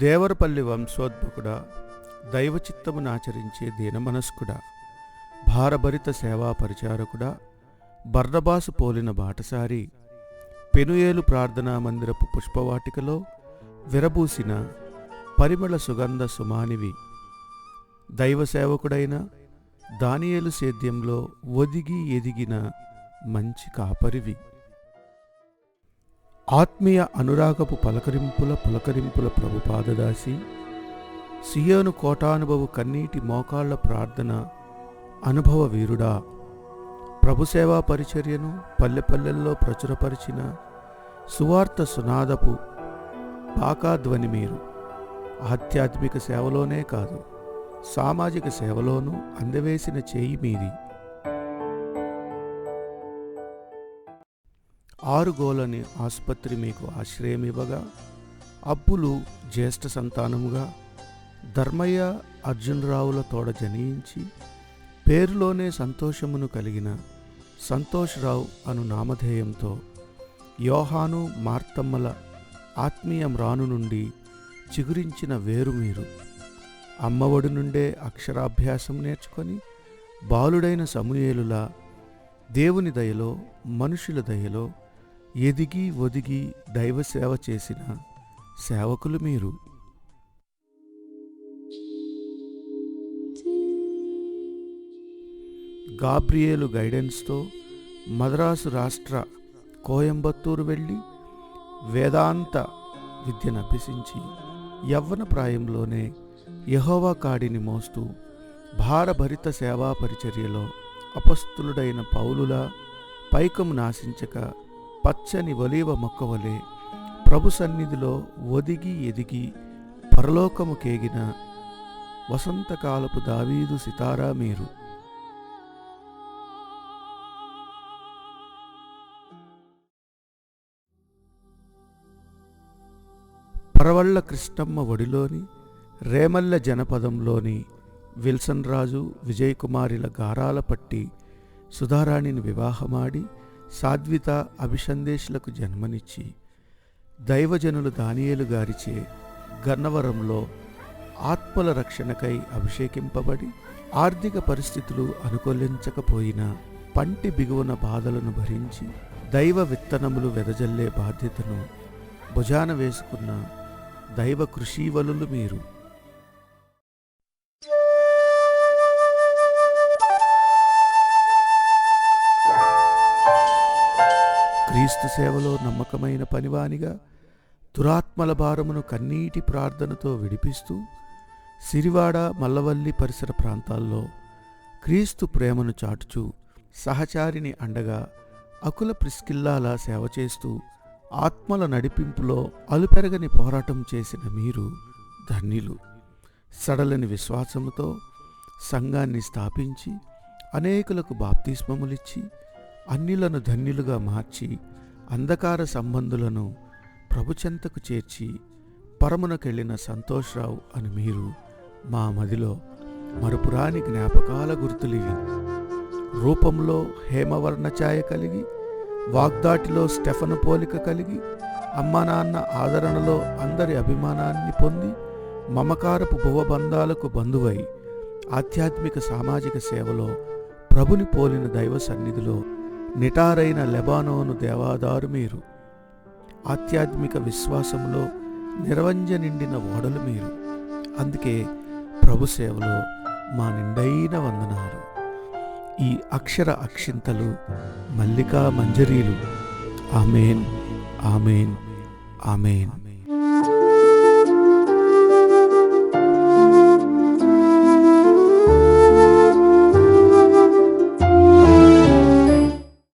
దేవరపల్లి వంశోద్భకుడా, దైవచిత్తమునాచరించే దీనమనస్కుడా, భారభరిత సేవా పరిచారకుడా, బర్నబాసు పోలిన బాటసారి, పెనుయేలు ప్రార్థనా మందిరపు పుష్పవాటికలో విరబూసిన పరిమళ సుగంధ సుమానివి, దైవసేవకుడైన దానియేలు సేద్యంలో ఒదిగి ఎదిగిన మంచి కాపరివి, ఆత్మీయ అనురాగపు పులకరింపుల ప్రభుపాదదాసి, సియోను కోటానుభవు కన్నీటి మోకాళ్ల ప్రార్థన అనుభవ వీరుడా, ప్రభుసేవా పరిచర్యను పల్లెపల్లెల్లో ప్రచురపరిచిన సువార్త సునాదపు పాకాధ్వని మీరు. ఆధ్యాత్మిక సేవలోనే కాదు, సామాజిక సేవలోనూ అందవేసిన చేయి మీది. ఆరుగోలని ఆసుపత్రి మీకు ఆశ్రయమివ్వగా, అప్పులు జ్యేష్ఠ సంతానముగా ధర్మయ్య అర్జునరావుల తోడ జనించి పేరులోనే సంతోషమును కలిగిన సంతోష్రావు అను నామధేయంతో యోహాను మార్తమ్మల ఆత్మీయ మ్రాను నుండి చిగురించిన వేరు మీరు. అమ్మఒడి నుండే అక్షరాభ్యాసం నేర్చుకొని బాలుడైన సమూయేలులా దేవుని దయలో మనుషుల దయలో ఎదిగి ఒదిగి దైవసేవ చేసిన సేవకులు మీరు. గాబ్రియేలు గైడెన్స్తో మద్రాసు రాష్ట్ర కోయంబత్తూరు వెళ్ళి వేదాంత విద్యను అభ్యసించి యవ్వన ప్రాయంలోనే యెహోవా కాడిని మోస్తూ భారభరిత సేవా పరిచర్యలో అపస్తులుడైన పౌలులా పైకము నాశించక పచ్చని ఒలీవ మొక్కవలే ప్రభు సన్నిధిలో ఒదిగి ఎదిగి పరలోకము కేగిన వసంతకాలపు దావీదు సితారా మీరు. పరవళ్ల కృష్ణమ్మ ఒడిలోని రేమల్ల జనపదంలోని విల్సన్ రాజు విజయ్ కుమారిల గారాల పట్టి సుధారాణిని వివాహమాడి సాధ్విత అభిషందేశులకు జన్మనిచ్చి దైవజనులు దానియేలు గారిచే గన్నవరంలో ఆత్మల రక్షణకై అభిషేకింపబడి ఆర్థిక పరిస్థితులు అనుకూలించకపోయినా పంటి బిగువన బాధలను భరించి దైవ విత్తనములు వెదజల్లే బాధ్యతను భుజాన వేసుకున్న దైవ కృషీవలులు మీరు. క్రీస్తు సేవలో నమ్మకమైన పనివానిగా దురాత్మల భారమును కన్నీటి ప్రార్థనతో విడిపిస్తూ సిరివాడ మల్లవల్లి పరిసర ప్రాంతాల్లో క్రీస్తు ప్రేమను చాటుచూ సహచారిని అండగా అకుల ప్రిస్కిల్లాలా సేవ చేస్తూ ఆత్మల నడిపింపులో అలుపెరగని పోరాటం చేసిన మీరు ధన్యులు. సడలని విశ్వాసముతో సంఘాన్ని స్థాపించి అనేకులకు బాప్తిస్మములిచ్చి అన్యులను ధన్యులుగా మార్చి అంధకార సంబంధులను ప్రభుచెంతకు చేర్చి పరమునకెళ్ళిన సంతోష్రావు అని మీరు మా మదిలో మరుపురాని జ్ఞాపకాల గుర్తులివి. రూపంలో హేమవర్ణ ఛాయ కలిగి, వాగ్దాటిలో స్టెఫను పోలిక కలిగి, అమ్మా నాన్న ఆదరణలో అందరి అభిమానాన్ని పొంది మమకారపు భువబంధాలకు బంధువై ఆధ్యాత్మిక సామాజిక సేవలో ప్రభుని పోలిన దైవ సన్నిధిలో నిటారైన లెబానోను దేవాదారు మీరు. ఆధ్యాత్మిక విశ్వాసములో నిర్వంజ నిండిన ఓడలు మీరు. అందుకే ప్రభు సేవలో మా నిండైన వందనాలు. ఈ అక్షర అక్షింతలు మల్లికా మంజరీలు. ఆమేన్, ఆమేన్, ఆమేన్.